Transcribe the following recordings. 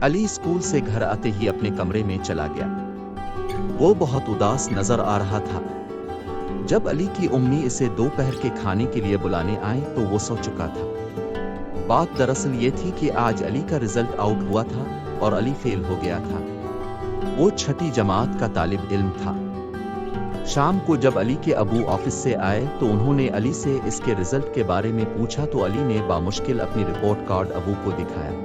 علی school سے گھر آتے ہی اپنے کمرے میں چلا گیا۔ وہ بہت اداس نظر آ رہا تھا۔ جب علی کی امی اسے دوپہر کے کھانے کے لیے بلانے آئیں تو وہ سو چکا تھا۔ بات دراصل یہ تھی کہ آج علی کا رزلٹ آؤٹ ہوا تھا اور علی فیل ہو گیا تھا۔ وہ 6ٹھی جماعت کا طالب علم تھا۔ شام کو جب علی کے ابو آفس سے آئے تو انہوں نے علی سے اس کے رزلٹ کے بارے میں پوچھا تو علی نے بامشکل اپنی رپورٹ کارڈ ابو کو دکھایا۔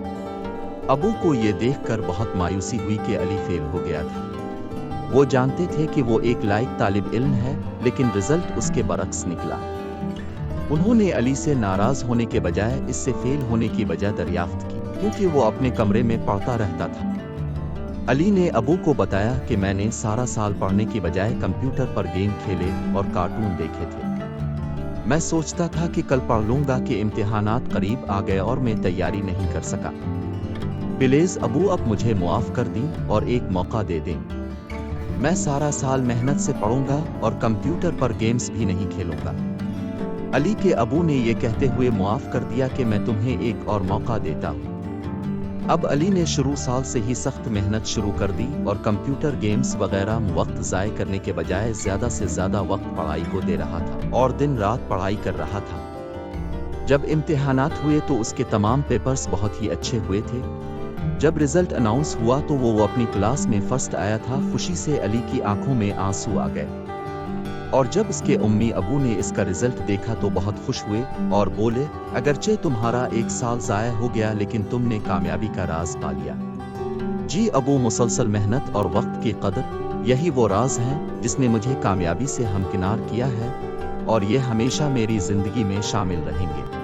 ابو کو یہ دیکھ کر بہت مایوسی ہوئی کہ علی فیل ہو گیا تھا۔ وہ جانتے تھے کہ وہ ایک لائق طالب علم ہے، لیکن رزلٹ اس کے برعکس نکلا۔ انہوں نے علی سے ناراض ہونے کے بجائے اس سے فیل ہونے کی وجہ دریافت کی، کیونکہ وہ اپنے کمرے میں پڑھتا رہتا تھا۔ علی نے ابو کو بتایا کہ میں نے سارا سال پڑھنے کی بجائے کمپیوٹر پر گیم کھیلے اور کارٹون دیکھے تھے۔ میں سوچتا تھا کہ کل پڑھ لوں گا کہ امتحانات قریب آ گئے اور میں تیاری نہیں کر سکا۔ پلیز ابو اب مجھے معاف کر دیں اور ایک موقع دے دیں۔ میں سارا سال محنت سے پڑھوں گا اور کمپیوٹر پر گیمز بھی نہیں کھیلوں گا۔ علی کے ابو نے یہ کہتے ہوئے معاف کر دیا کہ میں تمہیں ایک اور موقع دیتا ہوں۔ اب علی نے شروع سال سے ہی سخت محنت شروع کر دی اور کمپیوٹر گیمز وغیرہ وقت ضائع کرنے کے بجائے زیادہ سے زیادہ وقت پڑھائی کو دے رہا تھا اور دن رات پڑھائی کر رہا تھا۔ جب امتحانات ہوئے تو اس کے تمام پیپرز بہت ہی اچھے ہوئے تھے۔ جب رزلٹ اناؤنس ہوا تو وہ اپنی کلاس میں فرسٹ آیا تھا۔ خوشی سے علی کی آنکھوں میں آنسو آ گئے، اور جب اس کے امی ابو نے اس کا رزلٹ دیکھا تو بہت خوش ہوئے اور بولے، اگرچہ تمہارا 1 سال ضائع ہو گیا لیکن تم نے کامیابی کا راز پا لیا۔ جی ابو، مسلسل محنت اور وقت کی قدر، یہی وہ راز ہیں جس نے مجھے کامیابی سے ہمکنار کیا ہے، اور یہ ہمیشہ میری زندگی میں شامل رہیں گے۔